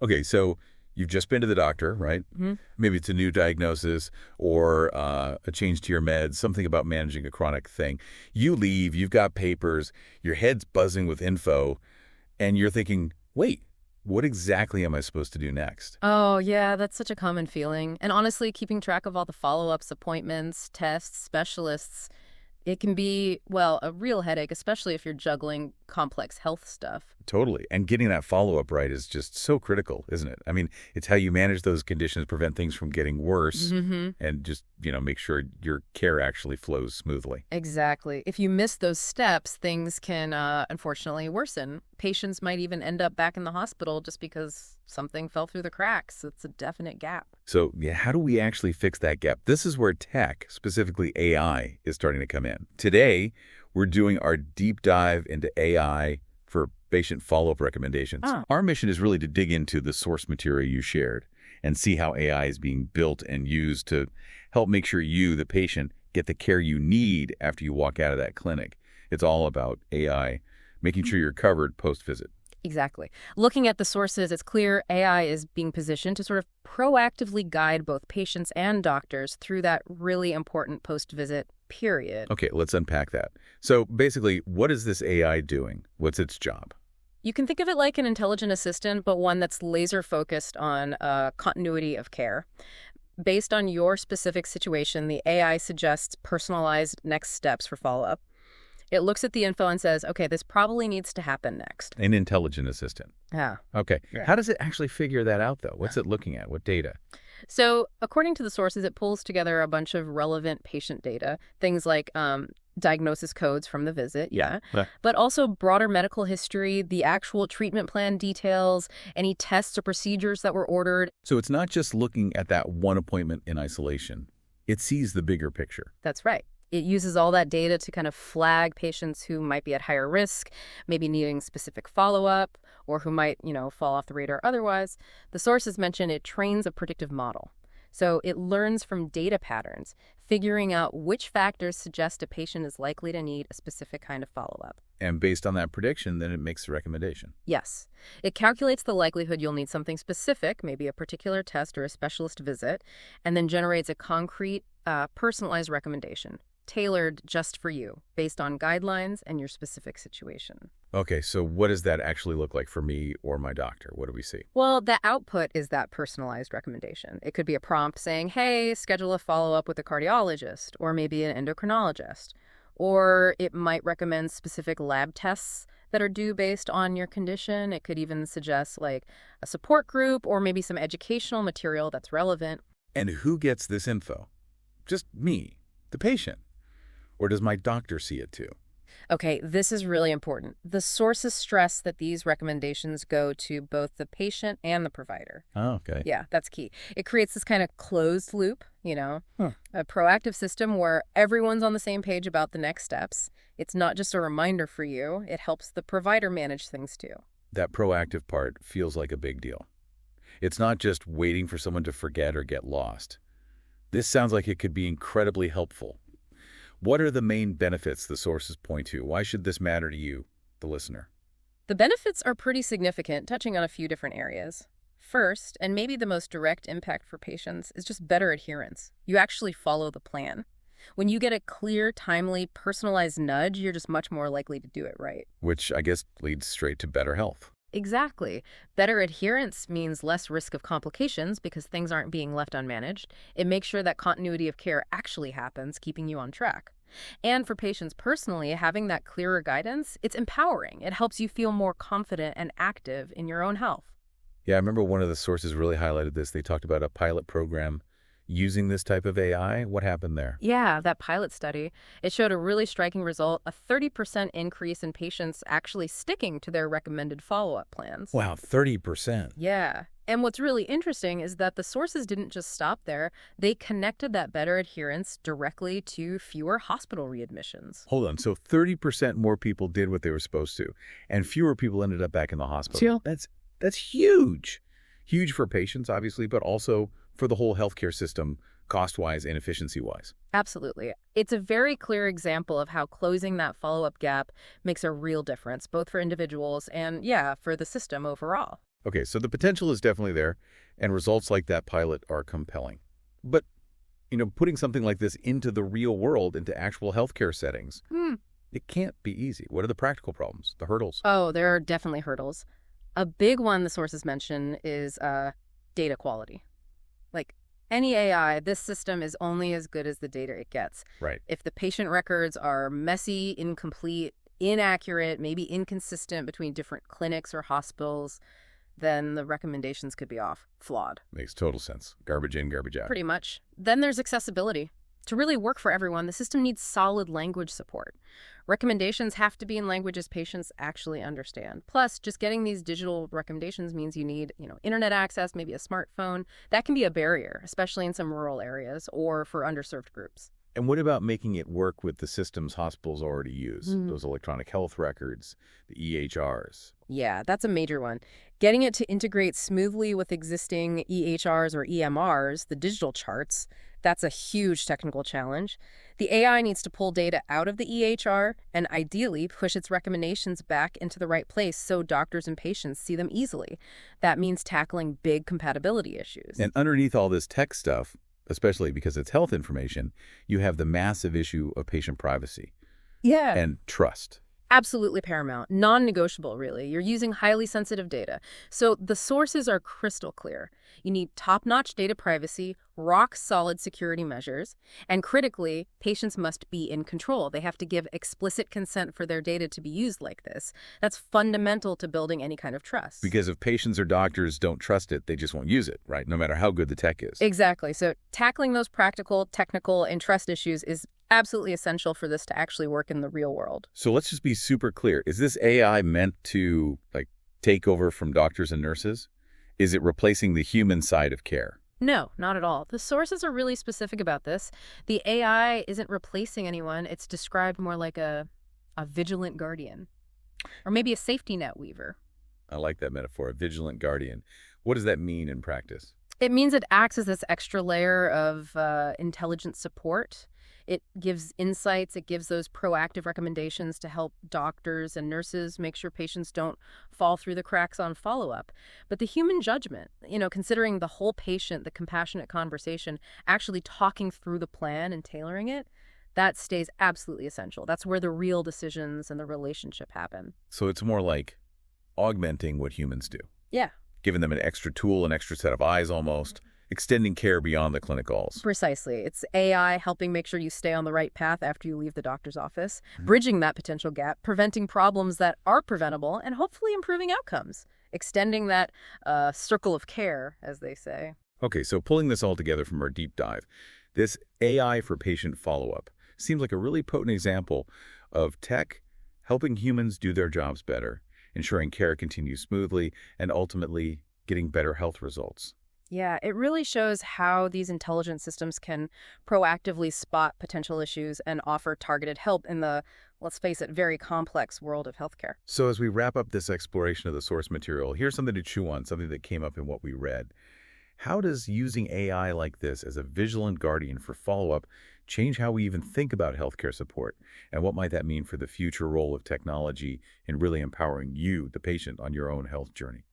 Okay, so you've just been to the doctor, right? Mhm. Maybe it's a new diagnosis or a change to your meds, something about managing a chronic thing. You leave, you've got papers, your head's buzzing with info, and you're thinking, wait, what exactly am I supposed to do next? Oh, yeah, that's such a common feeling. And honestly, keeping track of all the follow-ups, appointments, tests, specialists, it can be, well, a real headache, especially if you're juggling complex health stuff. Totally. And getting that follow-up right is just so critical, isn't it? I mean, it's how you manage those conditions, prevent things from getting worse, Hmm. and just, make sure your care actually flows smoothly. Exactly. If you miss those steps, things can unfortunately worsen. Patients might even end up back in the hospital just because something fell through the cracks. It's a definite gap. So, yeah, how do we actually fix that gap? This is where tech, specifically AI, is starting to come in. Today, we're doing our deep dive into AI for patient follow-up recommendations. Our mission is really to dig into the source material you shared and see how AI is being built and used to help make sure you, the patient, get the care you need after you walk out of that clinic. It's all about AI, making sure you're covered post-visit. Exactly. Looking at the sources, it's clear AI is being positioned to sort of proactively guide both patients and doctors through that really important post-visit period. Okay, let's unpack that. So basically, what is this AI doing? What's its job? You can think of it like an intelligent assistant, but one that's laser focused on continuity of care. Based on your specific situation, the AI suggests personalized next steps for follow-up. It looks at the info and says, okay, this probably needs to happen next. An intelligent assistant. Yeah. Okay. Yeah. How does it actually figure that out, though? What's it looking at? What data? So according to the sources, it pulls together a bunch of relevant patient data, things like diagnosis codes from the visit, Yeah. but also broader medical history, the actual treatment plan details, any tests or procedures that were ordered. So it's not just looking at that one appointment in isolation. It sees the bigger picture. That's right. It uses all that data to kind of flag patients who might be at higher risk, maybe needing specific follow-up, or who might, fall off the radar otherwise. The sources mention it trains a predictive model. So it learns from data patterns, figuring out which factors suggest a patient is likely to need a specific kind of follow-up. And based on that prediction, then it makes a recommendation. Yes. It calculates the likelihood you'll need something specific, maybe a particular test or a specialist visit, and then generates a concrete, personalized recommendation, tailored just for you, based on guidelines and your specific situation. Okay, so what does that actually look like for me or my doctor? What do we see? Well, the output is that personalized recommendation. It could be a prompt saying, hey, schedule a follow-up with a cardiologist, or maybe an endocrinologist. Or it might recommend specific lab tests that are due based on your condition. It could even suggest like a support group or maybe some educational material that's relevant. And who gets this info? Just me, the patient. Or does my doctor see it too? Okay, this is really important. The sources stress that these recommendations go to both the patient and the provider. Oh, okay. Yeah, that's key. It creates this kind of closed loop, a proactive system where everyone's on the same page about the next steps. It's not just a reminder for you. It helps the provider manage things too. That proactive part feels like a big deal. It's not just waiting for someone to forget or get lost. This sounds like it could be incredibly helpful. What are the main benefits the sources point to? Why should this matter to you, the listener? The benefits are pretty significant, touching on a few different areas. First, and maybe the most direct impact for patients, is just better adherence. You actually follow the plan. When you get a clear, timely, personalized nudge, you're just much more likely to do it right. Which I guess leads straight to better health. Exactly. Better adherence means less risk of complications because things aren't being left unmanaged. It makes sure that continuity of care actually happens, keeping you on track. And for patients personally, having that clearer guidance, it's empowering. It helps you feel more confident and active in your own health. Yeah, I remember one of the sources really highlighted this. They talked about a pilot program using this type of AI. What happened there? Yeah, that pilot study, it showed a really striking result, a 30% increase in patients actually sticking to their recommended follow-up plans. Wow, 30%. Yeah. And what's really interesting is that the sources didn't just stop there. They connected that better adherence directly to fewer hospital readmissions. Hold on. So 30% more people did what they were supposed to, and fewer people ended up back in the hospital. That's huge. Huge for patients, obviously, but also for the whole healthcare system, cost-wise and efficiency-wise. Absolutely. It's a very clear example of how closing that follow-up gap makes a real difference, both for individuals and, for the system overall. Okay, so the potential is definitely there, and results like that pilot are compelling. But, putting something like this into the real world, into actual healthcare settings, it can't be easy. What are the practical problems, the hurdles? Oh, there are definitely hurdles. A big one the sources mention is data quality. Like any AI, this system is only as good as the data it gets. Right. If the patient records are messy, incomplete, inaccurate, maybe inconsistent between different clinics or hospitals, then the recommendations could be off, flawed. Makes total sense. Garbage in, garbage out. Pretty much. Then there's accessibility. To really work for everyone, the system needs solid language support. Recommendations have to be in languages patients actually understand. Plus, just getting these digital recommendations means you need, internet access, maybe a smartphone. That can be a barrier, especially in some rural areas or for underserved groups. And what about making it work with the systems hospitals already use? Those electronic health records, the EHRs. Yeah, that's a major one. Getting it to integrate smoothly with existing EHRs or EMRs, the digital charts, that's a huge technical challenge. The AI needs to pull data out of the EHR and ideally push its recommendations back into the right place so doctors and patients see them easily. That means tackling big compatibility issues. And underneath all this tech stuff, especially because it's health information, you have the massive issue of patient privacy Yeah. and trust. Absolutely paramount. Non-negotiable, really. You're using highly sensitive data. So the sources are crystal clear. You need top-notch data privacy, rock-solid security measures, and critically, patients must be in control. They have to give explicit consent for their data to be used like this. That's fundamental to building any kind of trust. Because if patients or doctors don't trust it, they just won't use it, right? No matter how good the tech is. Exactly. So tackling those practical, technical, and trust issues is absolutely essential for this to actually work in the real world. So let's just be super clear. Is this AI meant to, take over from doctors and nurses? Is it replacing the human side of care? No, not at all. The sources are really specific about this. The AI isn't replacing anyone. It's described more like a vigilant guardian, or maybe a safety net weaver. I like that metaphor, a vigilant guardian. What does that mean in practice? It means it acts as this extra layer of intelligent support. It gives insights, it gives those proactive recommendations to help doctors and nurses make sure patients don't fall through the cracks on follow-up. But the human judgment, considering the whole patient, the compassionate conversation, actually talking through the plan and tailoring it, that stays absolutely essential. That's where the real decisions and the relationship happen. So it's more like augmenting what humans do. Yeah. Giving them an extra tool, an extra set of eyes almost, extending care beyond the clinic calls. Precisely. It's AI helping make sure you stay on the right path after you leave the doctor's office, bridging that potential gap, preventing problems that are preventable, and hopefully improving outcomes, extending that circle of care, as they say. Okay, so pulling this all together from our deep dive, this AI for patient follow-up seems like a really potent example of tech helping humans do their jobs better, ensuring care continues smoothly, and ultimately getting better health results. Yeah, it really shows how these intelligent systems can proactively spot potential issues and offer targeted help in the, let's face it, very complex world of healthcare. So as we wrap up this exploration of the source material, here's something to chew on, something that came up in what we read. How does using AI like this as a vigilant guardian for follow-up change how we even think about healthcare support? And what might that mean for the future role of technology in really empowering you, the patient, on your own health journey?